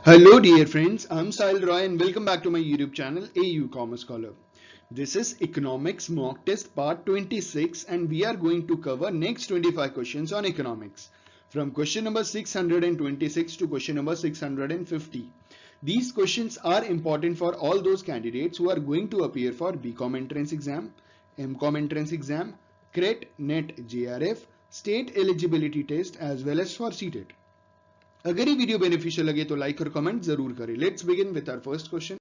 Hello dear friends, I'm Sahil Roy and welcome back to my YouTube channel AU Commerce Scholar. This is Economics Mock Test Part 26 and we are going to cover next 25 questions on economics from question number 626 to question number 650. These questions are important for all those candidates who are going to appear for BCom entrance exam, MCom entrance exam, CRET, NET, JRF, state eligibility test as well as for CTET. अगर ये video beneficial लगे तो like और comment जरूर करें। Let's begin with our first question.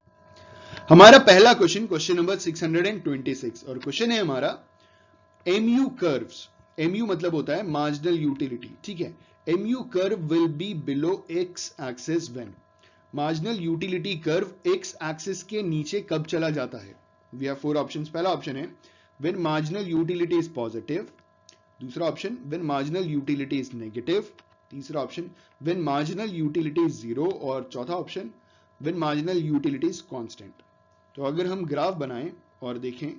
हमारा पहला question number 626 और क्वेश्चन है हमारा MU कर्व्स। MU मतलब होता है मार्जिनल यूटिलिटी, ठीक है। MU curve will be below x axis when. Marginal utility curve x axis के नीचे कब चला जाता है? We have four options. पहला ऑप्शन है when marginal utility is positive, दूसरा option when marginal utility is negative, तीसरा option when marginal utility is zero और चौथा option when marginal utility is constant. तो अगर हम ग्राफ बनाएं और देखें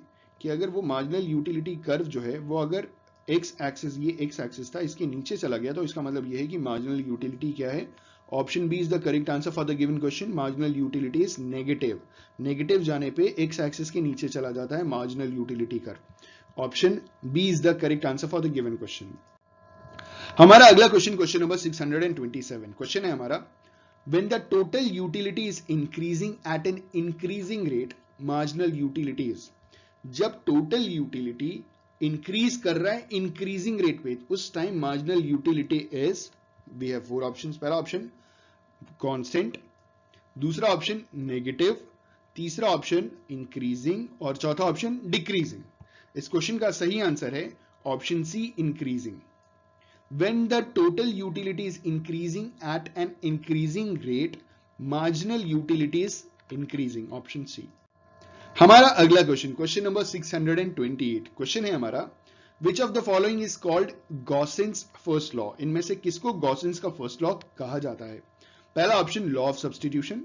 कि अगर वो मार्जिनल यूटिलिटी कर्व जो है वो अगर एक्स एक्सिस, ये एक्स एक्सिस था, इसके नीचे चला गया तो इसका मतलब ये है कि मार्जिनल यूटिलिटी क्या है? Option B is the correct answer for the given question. Marginal utility is negative. Negative जाने पे एक्स एक्सिस के नीचे चला जाता है marginal utility curve. Option B is the correct answer for the given question. हमारा अगला क्वेश्चन नंबर 627। क्वेश्चन है हमारा when the total utility is increasing at an increasing rate, marginal utility is. जब टोटल यूटिलिटी इंक्रीज कर रहा है increasing rate पे, उस time marginal utility is, we have four options. पहला ऑप्शन कांस्टेंट, दूसरा ऑप्शन नेगेटिव, तीसरा ऑप्शन इंक्रीजिंग और चौथा ऑप्शन डिक्रीजिंग। इस क्वेश्चन का सही आंसर है option C, increasing. When the total utility is increasing at an increasing rate, marginal utility is increasing. Option C. हमारा अगला क्वेश्चन नंबर 628। क्वेश्चन है हमारा which of the following is called Gauss's first law? इनमें से किसको गॉसिन्स का first law कहा जाता है? पहला ऑप्शन लॉ ऑफ सब्स्टिट्यूशन,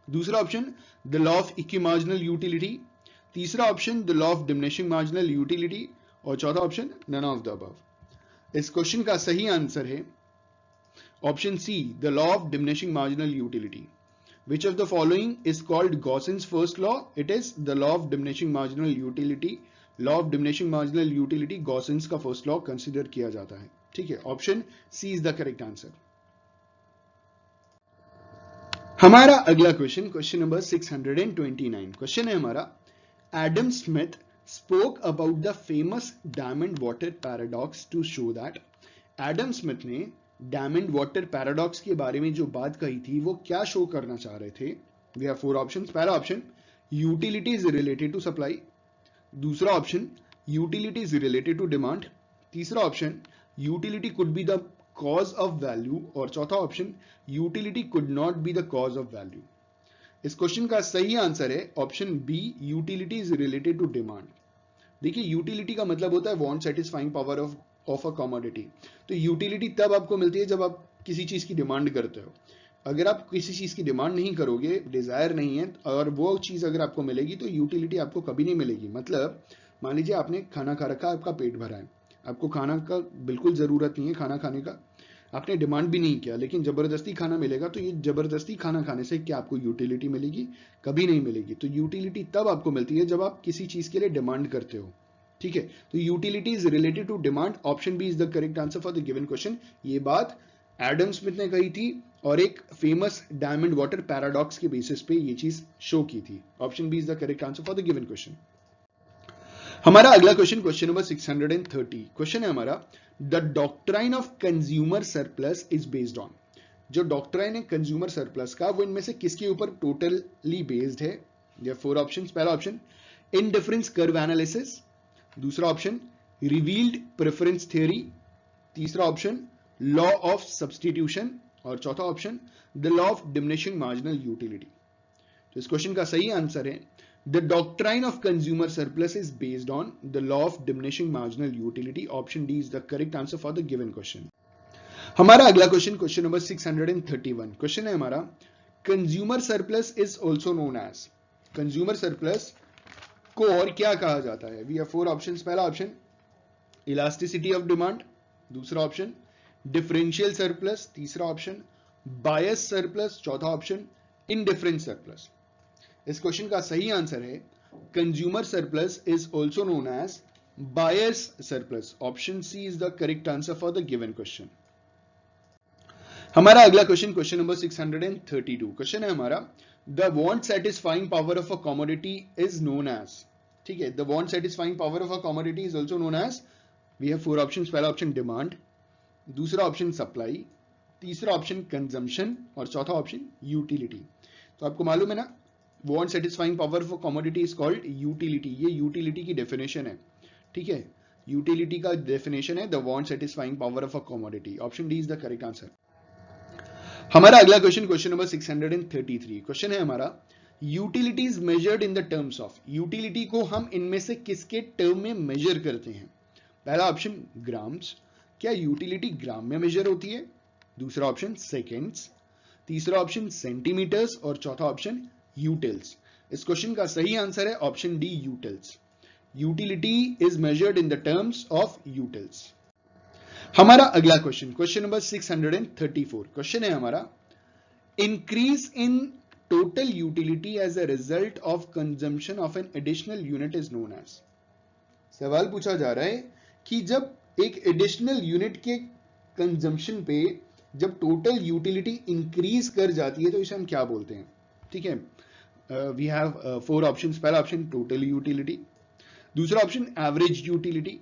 दूसरा option the law of equimarginal utility, तीसरा option the law of diminishing marginal utility और चौथा option none of the above. इस क्वेश्चन का सही आंसर है option C, the law of diminishing marginal utility. Which of the following is called Gossen's first law? It is the law of diminishing marginal utility. Law of diminishing marginal utility Gossen's का first law consider किया जाता है, ठीक है। Option C is the correct answer. हमारा अगला question number 629। Question है हमारा Adam Smith spoke about the famous diamond water paradox to show that। Adam Smith ने डायमंड वाटर पैराडॉक्स के बारे में जो बात कही थी वो क्या शो करना चाह रहे थे? We have four options. पहला option utility is related to supply, दूसरा option utility is related to demand, तीसरा option utility could be the cause of value और चौथा option utility could not be the cause of value. इस question का सही answer है option B, utility is related to demand. देखिए utility का मतलब होता है want satisfying power of a commodity. तो यूटिलिटी तब आपको मिलती है जब आप किसी चीज की डिमांड करते हो। अगर आप किसी चीज की डिमांड नहीं करोगे, डिजायर नहीं है, और वो चीज अगर आपको मिलेगी तो यूटिलिटी आपको कभी नहीं मिलेगी। मतलब मान लीजिए आपने खाना खा रखा, आपका पेट भरा है, आपको खाना का बिल्कुल जरूरत नहीं है, खाना खाने का आपने डिमांड भी नहीं किया, लेकिन जबरदस्ती खाना मिलेगा, तो ये जबरदस्ती खाना खाने से क्या आपको यूटिलिटी मिलेगी? कभी नहीं मिलेगी। तो यूटिलिटी तब आपको मिलती है जब आप किसी चीज के लिए डिमांड करते हो, ठीक है। तो utility is related to demand. Option B is the correct answer for the given question. ये बात एडम स्मिथ ने कही थी और एक फेमस डायमंड वाटर पैराडॉक्स के बेसिस पे ये चीज शो की थी। Option B is the correct answer for the given question. हमारा अगला क्वेश्चन नंबर 630। क्वेश्चन है हमारा the doctrine of consumer surplus is based on. जो डॉक्ट्राइन है कंज्यूमर सरप्लस का, वो इनमें से किसके ऊपर टोटली बेस्ड है? ये फोर ऑप्शंस। पहला ऑप्शन इनडिफरेंस कर्व एनालिसिस, दूसरा ऑप्शन रिवील्ड प्रेफरेंस थ्योरी, तीसरा ऑप्शन लॉ ऑफ सब्स्टिट्यूशन और चौथा option the law of diminishing marginal utility. तो इस क्वेश्चन का सही आंसर है The doctrine of consumer surplus is based on the law of diminishing marginal utility. Option D is the correct answer for the given question. हमारा अगला question number 631। Question है हमारा consumer surplus is also known as. Consumer surplus को और क्या कहा जाता है? We have four options. पहला ऑप्शन इलास्टिसिटी ऑफ डिमांड, दूसरा ऑप्शन डिफरेंशियल सरप्लस, तीसरा ऑप्शन बायस सरप्लस, चौथा ऑप्शन इनडिफरेंस सरप्लस। इस क्वेश्चन का सही आंसर है consumer surplus is also known as buyer's surplus. Option C is the correct answer for the given question. हमारा अगला question, question number 632। Question है हमारा, the want satisfying power of a commodity is known as. ठीक है, the want satisfying power of a commodity is also known as, we have 4 options. पहला option demand, दूसरा option supply, तीसरा option consumption और चौथा option utility. तो आपको मालूम है ना, want satisfying power of a commodity is called utility. ये यूटिलिटी की डेफिनेशन है। ठीक है, यूटिलिटी का डेफिनेशन है the want satisfying power of a commodity. Option D is the correct answer. हमारा अगला क्वेश्चन, क्वेश्चन नंबर 633। क्वेश्चन है हमारा, utility is measured in the terms of. Utility को हम इनमें से किसके टर्म में मेजर करते हैं? पहला ऑप्शन ग्राम्स, क्या यूटिलिटी ग्राम में मेजर होती है? दूसरा ऑप्शन सेकेंड्स, तीसरा ऑप्शन सेंटीमीटर्स और चौथा ऑप्शन यूटिल्स। इस क्वेश्चन का सही आंसर है option D utils. Utility is measured in the terms of utils. हमारा अगला क्वेश्चन, क्वेश्चन नंबर 634। क्वेश्चन है हमारा, increase in total utility as a result of consumption of an additional unit is known as. सवाल पूछा जा रहा है कि जब एक एडिशनल यूनिट के कंजम्पशन पे जब टोटल यूटिलिटी इंक्रीज कर जाती है तो इसे हम क्या बोलते हैं? ठीक है, वी हैव 4 ऑप्शंस। पहला ऑप्शन टोटल यूटिलिटी, दूसरा ऑप्शन एवरेज यूटिलिटी,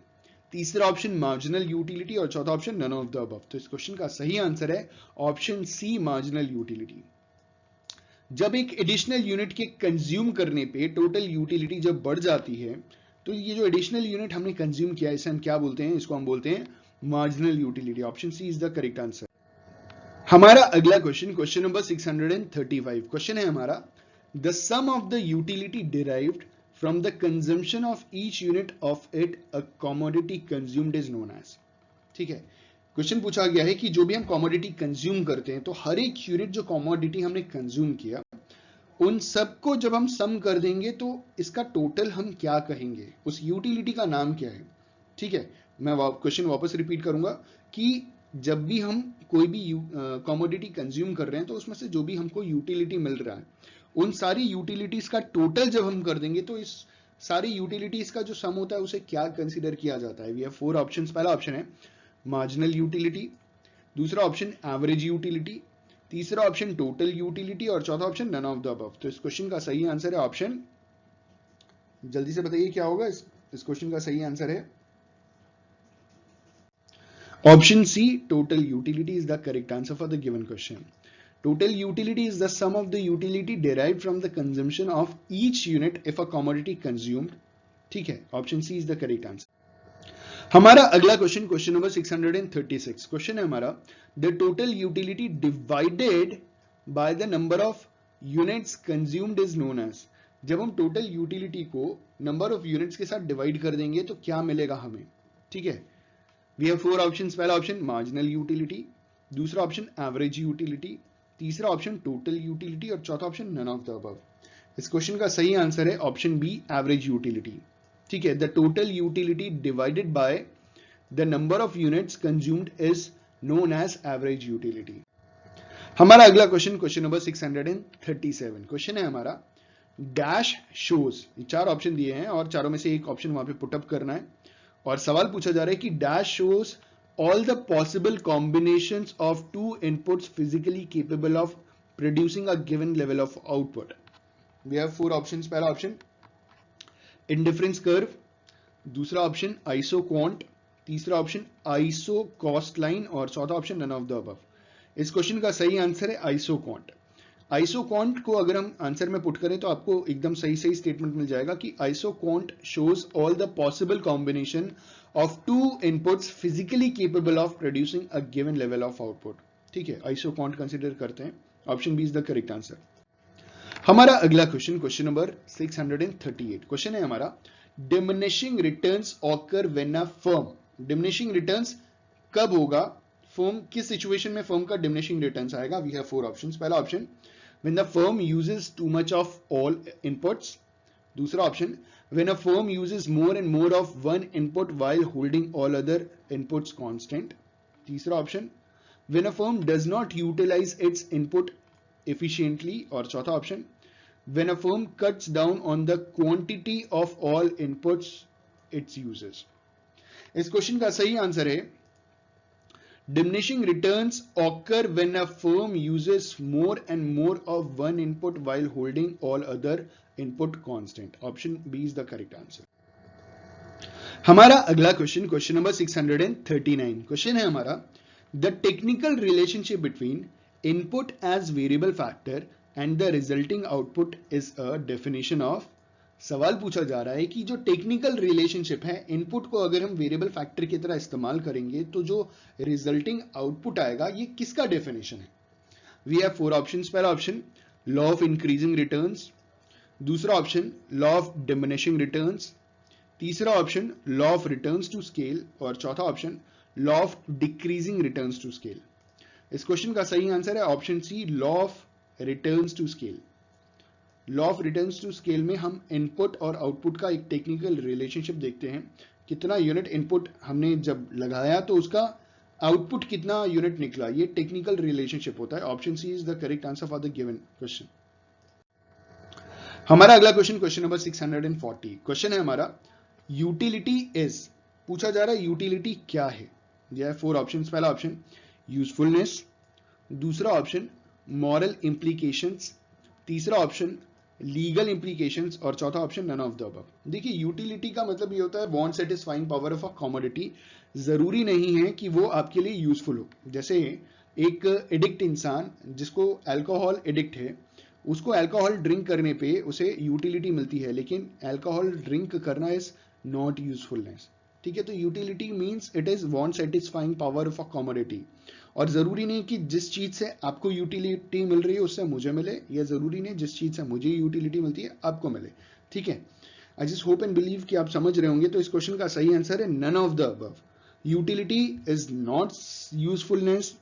तीसरा ऑप्शन मार्जिनल यूटिलिटी और चौथा option none of the above. तो इस क्वेश्चन का सही आंसर है ऑप्शन सी मार्जिनल यूटिलिटी। जब एक एडिशनल यूनिट के कंज्यूम करने पे टोटल यूटिलिटी जब बढ़ जाती है तो ये जो एडिशनल यूनिट हमने कंज्यूम किया इसे हम क्या बोलते हैं? इसको हम बोलते हैं marginal utility. Option C is the correct answer. हमारा अगला क्वेश्चन, क्वेश्चन नंबर 635। क्वेश्चन है हमारा, the sum of the utility derived from the consumption of each unit of it a commodity consumed is known as। ठीक है, question पूछा गया है कि जो भी हम कमोडिटी कंज्यूम करते हैं तो हर एक यूनिट जो कमोडिटी हमने कंज्यूम किया उन सबको जब हम सम कर देंगे तो इसका टोटल हम क्या कहेंगे? उस यूटिलिटी का नाम क्या है? ठीक है, मैं क्वेश्चन वापस रिपीट करूंगा कि जब भी हम कोई भी कमोडिटी कंज्यूम कर रहे हैं तो उसमें से जो भी हमको यूटिलिटी मिल रहा है उन सारी यूटिलिटीज का टोटल जब हम कर देंगे तो इस सारी यूटिलिटीज का जो सम होता है उसे क्या कंसीडर किया जाता है? We have 4 options. पहला ऑप्शन है मार्जिनल यूटिलिटी, दूसरा ऑप्शन एवरेज यूटिलिटी, तीसरा ऑप्शन टोटल यूटिलिटी और चौथा option none of the above. तो इस क्वेश्चन का सही आंसर है ऑप्शन, जल्दी से बताइए क्या होगा? इस क्वेश्चन का सही आंसर है option C total utility is the correct answer for the given question. Total utility is the sum of the utility derived from the consumption of each unit if a commodity consumed। ठीक है, option C is the correct answer. हमारा अगला question, question number 636। Question है हमारा, the total utility divided by the number of units consumed is known as. जब हम total utility को number of units के साथ डिवाइड कर देंगे तो क्या मिलेगा हमें? ठीक है, वी हैव 4 ऑप्शंस। पहला ऑप्शन मार्जिनल यूटिलिटी, दूसरा ऑप्शन एवरेज यूटिलिटी, तीसरा ऑप्शन टोटल यूटिलिटी और चौथा option none of the above. इस क्वेश्चन का सही आंसर है ऑप्शन बी एवरेज यूटिलिटी। ठीक है, the total utility divided by the number of units consumed is known as average utility. हमारा अगला क्वेश्चन, क्वेश्चन नंबर 637। क्वेश्चन है हमारा, डैश शोज। 4 ऑप्शन दिए हैं और चारों में से एक ऑप्शन वहां पे पुटअप करना है और सवाल पूछा जा रहा है कि dash shows all the possible combinations of two inputs physically capable of producing a given level of output। We have 4 options। पहला ऑप्शन indifference curve, दूसरा ऑप्शन isoquant, तीसरा ऑप्शन isocost line और चौथा option none of the above। इस question का सही answer है isoquant। isoquant को अगर हम आंसर में पुट करें तो आपको एकदम सही स्टेटमेंट मिल जाएगा कि isoquant shows all the possible combination of two inputs physically capable of producing a given level of output। ठीक है, isoquant कंसीडर करते हैं। Option B is the correct answer. हमारा अगला क्वेश्चन, क्वेश्चन नंबर 638। क्वेश्चन है हमारा, diminishing returns occur when a firm. Diminishing returns कब होगा? फर्म किस सिचुएशन में फर्म का डिमिनिशिंग रिटर्न्स आएगा? We have 4 options. पहला option when the firm uses too much of all inputs, दूसरा option when a firm uses more and more of one input while holding all other inputs constant, तीसरा option When a firm does not utilize its input efficiently, और चौथा option when a firm cuts down on the quantity of all inputs it uses. इस question का सही answer है diminishing returns occur when a firm uses more and more of one input while holding all other input constant. Option B is the correct answer. हमारा अगला question, question number 639. Question है हमारा the technical relationship between input as variable factor and the resulting output is a definition of. सवाल पूछा जा रहा है कि जो टेक्निकल रिलेशनशिप है, इनपुट को अगर हम वेरिएबल फैक्टर की तरह इस्तेमाल करेंगे तो जो रिजल्टिंग आउटपुट आएगा ये किसका डेफिनेशन है. We have 4 options. पहला option law of increasing returns, दूसरा option law of diminishing returns, तीसरा option law of returns to scale और चौथा option law of decreasing returns to scale. इस क्वेश्चन का सही आंसर है option C, law of returns to scale. Law of returns to scale में हम input और आउटपुट का एक टेक्निकल रिलेशनशिप देखते हैं. कितना यूनिट इनपुट हमने जब लगाया तो उसका आउटपुट कितना यूनिट निकला, ये टेक्निकल रिलेशनशिप होता है. Option C is the correct answer for the given question. हमारा अगला क्वेश्चन, क्वेश्चन नंबर 640. क्वेश्चन है हमारा यूटिलिटी इज. पूछा जा रहा है यूटिलिटी क्या है. यह है 4 ऑप्शन. पहला ऑप्शन यूजफुलनेस, दूसरा ऑप्शन मॉरल इंप्लीकेशंस, तीसरा ऑप्शन लीगल इंप्लीकेशंस और चौथा option none of the above. देखिए यूटिलिटी का मतलब ये होता है want satisfying power of a commodity. जरूरी नहीं है कि वो आपके लिए यूजफुल हो. जैसे एक एडिक्ट इंसान जिसको अल्कोहल एडिक्ट है, उसको अल्कोहल ड्रिंक करने पे उसे यूटिलिटी मिलती है, लेकिन अल्कोहल ड्रिंक करना इज नॉट यूजफुलनेस. ठीक है, तो utility means it is want satisfying power of a commodity. और जरूरी नहीं कि जिस चीज से आपको यूटिलिटी मिल रही है उससे मुझे मिले, या जरूरी नहीं जिस चीज से मुझे यूटिलिटी मिलती है आपको मिले. ठीक है, आई जस्ट होप एंड बिलीव कि आप समझ रहे होंगे. तो इस क्वेश्चन का सही आंसर है none of the above. Utility is not usefulness,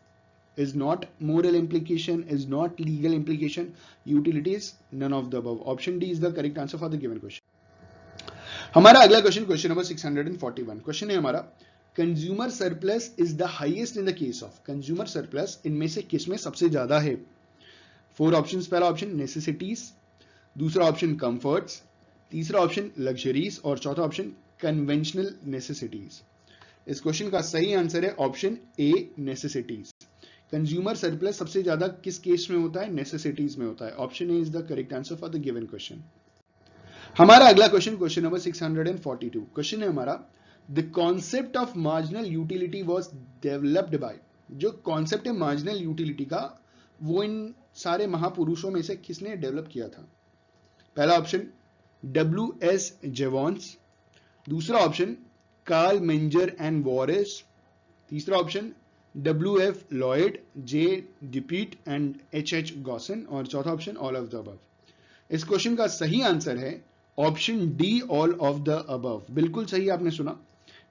is not moral implication, is not legal implication. Utility is none of the above. Option D is the correct answer for the given question. हमारा अगला question, question number 641. Question है हमारा consumer surplus is the highest in the case of. Consumer surplus इनमें से किस में सबसे ज्यादा है. 4 ऑप्शंस. पहला ऑप्शन नेसेसिटीज, दूसरा ऑप्शन कंफर्ट्स, तीसरा ऑप्शन लग्जरीज और चौथा ऑप्शन कन्वेंशनल नेसेसिटीज. इस क्वेश्चन का सही आंसर है ऑप्शन ए, नेसेसिटीज. कंज्यूमर सरप्लस सबसे ज्यादा किस केस में होता है, नेसेसिटीज में होता है. Option A is the correct answer for the given question. हमारा अगला क्वेश्चन, क्वेश्चन नंबर 642. क्वेश्चन है हमारा the concept of marginal utility was developed by. जो कॉन्सेप्ट है मार्जिनल यूटिलिटी का, वो इन सारे महापुरुषों में से किसने डेवलप किया था. पहला ऑप्शन W.S. जेवॉन्स, दूसरा option Carl Menger and Walras, तीसरा option W.F. Lloyd, J. Dupuit and H.H. Gossen और चौथा option all of the above. इस क्वेश्चन का सही आंसर है option D, all of the above. बिल्कुल सही आपने सुना.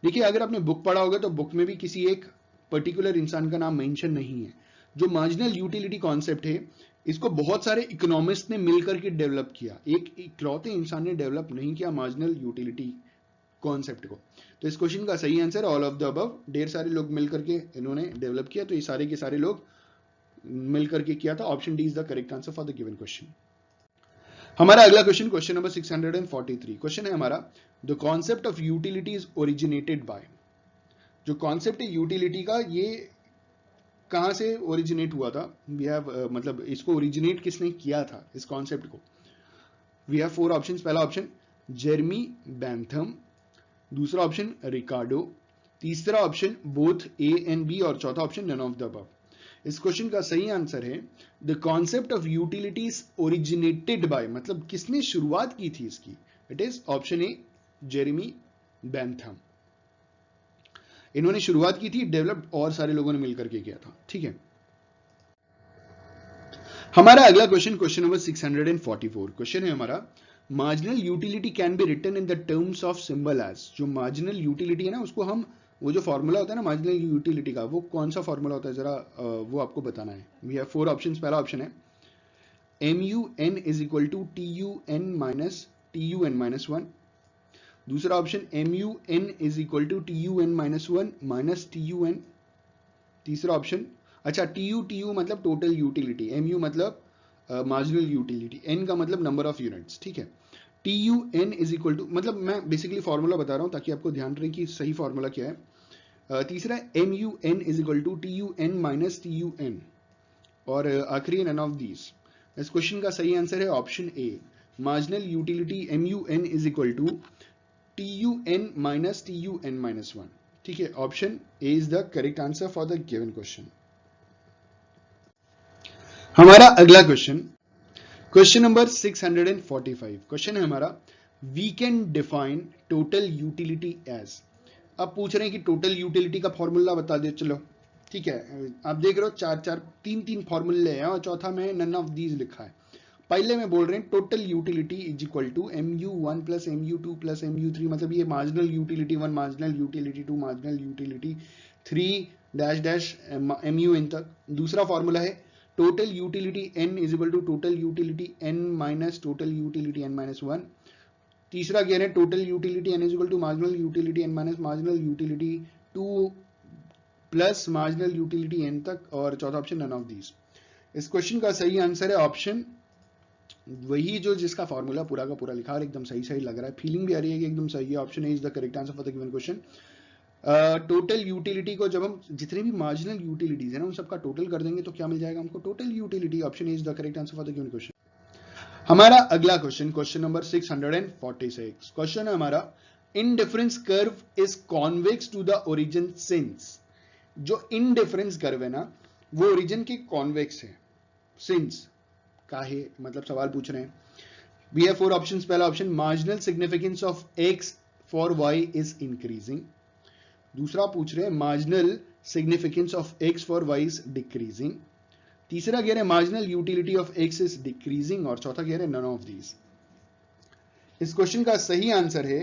देखिए अगर आपने बुक पढ़ा होगा तो बुक में भी किसी एक पर्टिकुलर इंसान का नाम मेंशन नहीं है. जो मार्जिनल यूटिलिटी कॉन्सेप्ट है इसको बहुत सारे इकोनॉमिस्ट ने मिलकर के डेवलप किया. एक इकलौते इंसान ने डेवलप नहीं किया मार्जिनल यूटिलिटी कॉन्सेप्ट को. तो इस क्वेश्चन का सही answer all of the above. ढेर सारे लोग मिलकर के इन्होंने डेवलप किया, तो ये सारे के सारे लोग मिलकर के किया था. Option D is the correct answer for the given question. हमारा अगला क्वेश्चन, क्वेश्चन नंबर 643. क्वेश्चन है हमारा the concept of utility is originated by. जो कॉन्सेप्ट है यूटिलिटी का, ये कहां से ओरिजिनेट हुआ था. वी हैव मतलब इसको ओरिजिनेट किसने किया था इस कॉन्सेप्ट को. We have 4 options. पहला ऑप्शन जेरमी बेंथम, दूसरा ऑप्शन रिकार्डो, तीसरा option both A and B और चौथा option none of the above. इस क्वेश्चन का सही आंसर है the concept of utilities originated by, मतलब किसने शुरुआत की थी इसकी. It is option A, Jeremy Bentham. इन्होंने शुरुआत की थी, डेवलप और सारे लोगों ने मिलकर के किया था. ठीक है, हमारा अगला क्वेश्चन, क्वेश्चन नंबर 644. क्वेश्चन है हमारा marginal utility can be written in the terms of symbol as. जो मार्जिनल यूटिलिटी है ना, उसको हम, वो जो फॉर्मूला होता है ना मार्जिनल यूटिलिटी का, वो कौन सा फॉर्मूला होता है जरा वो आपको बताना है. We have 4 options. पहला ऑप्शन है MUN is equal to TUN minus TUN minus 1, दूसरा option MUN is equal to TUN minus 1 minus TUN, तीसरा ऑप्शन अच्छा, TU मतलब टोटल यूटिलिटी, MU मतलब मार्जिनल यूटिलिटी, N का मतलब नंबर ऑफ यूनिट्स, ठीक है। TUN इज इक्वल टू, मतलब मैं बेसिकली फॉर्मूला बता रहा हूं ताकि आपको ध्यान रहे कि सही फॉर्मूला क्या है। तीसरा MUN is equal to TUN minus TUN, और आखिरी नन ऑफ दीज। इस क्वेश्चन का सही आंसर है option A, marginal utility MUN is equal to TUN minus TUN minus 1, ठीक है। Option A is the correct answer for the given question. हमारा अगला क्वेश्चन, क्वेश्चन नंबर 645, क्वेश्चन है हमारा, we can define total utility as. अब पूछ रहे हैं कि टोटल यूटिलिटी का फॉर्मूला बता दे, चलो ठीक है। आप देख रहे हो तीन फॉर्मूले हैं और चौथा में नन ऑफ दीज लिखा है। पहले में बोल रहे हैं total utility is equal to MU1 plus MU2 plus MU3, मतलब ये marginal utility 1, marginal utility 2, marginal utility 3 dash dash MUN तक। दूसरा फॉर्मूला है total utility N is equal to total utility N minus total utility N minus 1। तीसरा कह रहे हैं total utility N is equal to marginal utility N minus marginal utility 2 plus marginal utility N तक, और चौथा option none of these. इस question का सही आंसर है ऑप्शन वही जो जिसका फॉर्मूला पूरा का पूरा लिखा और एकदम सही सही लग रहा है, फीलिंग भी आ रही है कि एकदम सही है। Option A is the correct answer for the given question. Total utility को जब हम जितने भी मार्जिनल यूटिलिटीज है ना उन सबका टोटल कर देंगे तो क्या मिल जाएगा हमको, total utility. Option A is the correct answer for the given question. हमारा अगला क्वेश्चन, क्वेश्चन नंबर 646, क्वेश्चन है हमारा, indifference curve is convex to the origin since. जो इनडिफरेंस कर्व है ना वो ओरिजिन के कॉन्वेक्स है, सिंस काहे, मतलब सवाल पूछ रहे हैं। We have 4 options. पहला option, marginal significance of x for y is increasing. दूसरा पूछ रहे हैं marginal significance of x for y is decreasing. तीसरा कह रहे हैं marginal utility of x is decreasing, और चौथा कह रहे हैं नन ऑफ दीज। इस क्वेश्चन का सही आंसर है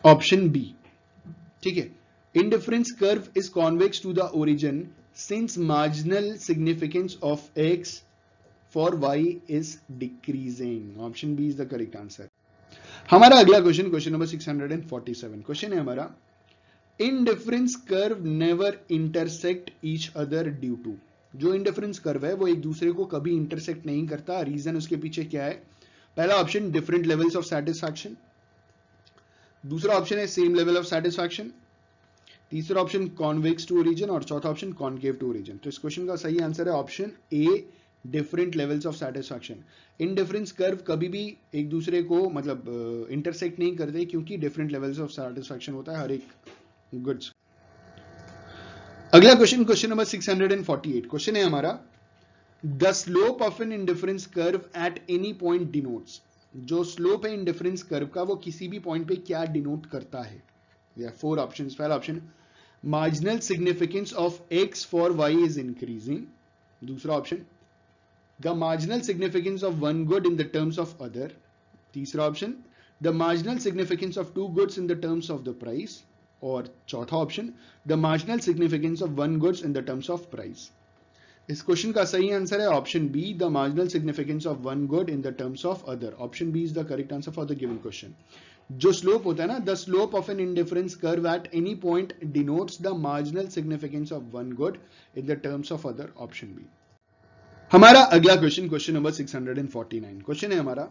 ऑप्शन बी, ठीक है। Indifference curve is convex to the origin since marginal significance of x for y is decreasing. Option B is the correct answer. हमारा अगला क्वेश्चन, क्वेश्चन नंबर 647, क्वेश्चन है हमारा, indifference curve never intersect each other due to. जो indifference curve है वो एक दूसरे को कभी इंटरसेक्ट नहीं करता, रीजन उसके पीछे क्या है। पहला option, different levels of satisfaction. दूसरा ऑप्शन है सेम लेवल ऑफ सेटिस्फैक्शन। तीसरा ऑप्शन कॉन्वेक्स टू ओरिजिन, और चौथा ऑप्शन कॉन्केव टू ओरिजिन। तो इस क्वेश्चन का सही आंसर है option A, different levels of satisfaction. Indifference curve कभी भी एक दूसरे को मतलब इंटरसेक्ट नहीं करते क्योंकि डिफरेंट लेवल्स ऑफ सेटिस्फैक्शन होता है हर एक गुड्स। अगला क्वेश्चन, क्वेश्चन नंबर 648, क्वेश्चन है हमारा, the slope of an indifference curve at any point denotes. जो स्लोप है इंडिफरेंस कर्व का वो किसी भी पॉइंट पे क्या डिनोट करता है। 4 ऑप्शंस। पहला option, marginal significance of x for y is increasing. दूसरा option, the marginal significance of one good in the terms of other. तीसरा option, the marginal significance of two goods in the terms of the price, और चौथा option, the marginal significance of one goods in the terms of price. इस question का सही answer है option B, the marginal significance of one good in the terms of other. Option B is the correct answer for the given question. जो slope होता है ना, the slope of an indifference curve at any point denotes the marginal significance of one good in the terms of other. Option B. हमारा अगला question, question number 649, question है हमारा,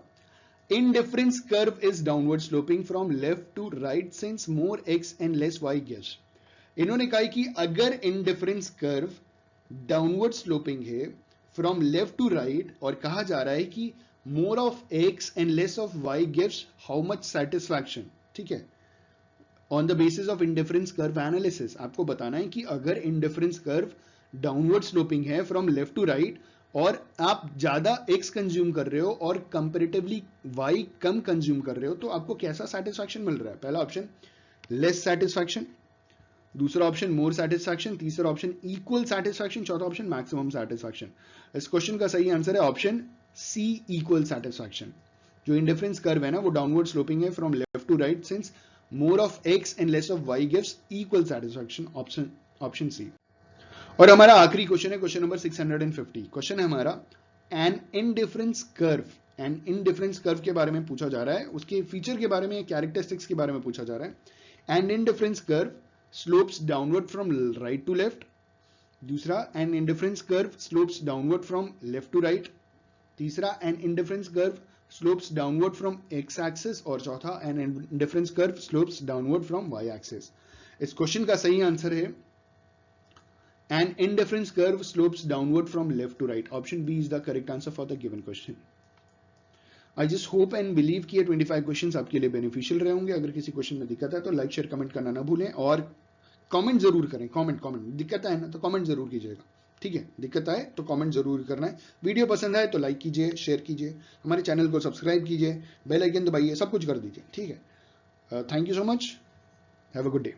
indifference curve is downward sloping from left to right since more x and less y gives। इन्होंने कहा कि अगर indifference curve downward sloping है from left to right, और कहा जा रहा है कि मोर of x and less of y gives how much satisfaction, ठीक है। On the basis of indifference curve analysis आपको बताना है कि अगर इंडिफरेंस कर्व डाउनवर्ड स्लोपिंग है फ्रॉम लेफ्ट टू राइट और आप ज्यादा x कंज्यूम कर रहे हो और कंपेरेटिवली y कम कंज्यूम कर रहे हो तो आपको कैसा सेटिस्फैक्शन मिल रहा है। पहला ऑप्शन लेस सेटिस्फैक्शन, दूसरा ऑप्शन मोर सेटिस्फैक्शन, तीसरा ऑप्शन इक्वल सेटिस्फैक्शन, चौथा ऑप्शन मैक्सिमम सेटिस्फैक्शन। इस क्वेश्चन का सही आंसर है ऑप्शन सी, इक्वल सेटिस्फैक्शन। जो इंडिफरेंस कर्व है ना वो डाउनवर्ड स्लोपिंग है from left to right since more of x and less of y gives equal satisfaction. Option C. और हमारा आखिरी क्वेश्चन है क्वेश्चन नंबर 650, क्वेश्चन है हमारा, an indifference curve. An indifference curve के बारे में पूछा जा रहा है, उसके फीचर के बारे में, कैरेक्टरिस्टिक्स के बारे में पूछा जा रहा है। An indifference curve slopes downward from right to left. दूसरा, an indifference curve slopes downward from left to right. तीसरा, an indifference curve slopes downward from X axis. और चौथा, an indifference curve slopes downward from Y axis. इस question का सही answer है an indifference curve slopes downward from left to right. Option B is the correct answer for the given question. I just hope and believe कि ये 25 questions आपके लिए beneficial रहे होंगे। अगर किसी क्वेश्चन में दिक्कत है तो लाइक शेयर कमेंट करना ना भूलें और कमेंट जरूर करें। कमेंट दिक्कत आए ना तो कमेंट जरूर कीजिएगा, ठीक है। दिक्कत आए तो कमेंट जरूर करना है। वीडियो पसंद आए तो लाइक कीजिए, शेयर कीजिए, हमारे चैनल को सब्सक्राइब कीजिए, बेल आइकन दबाइए, सब कुछ कर दीजिए, ठीक है। Thank you so much, have a good day.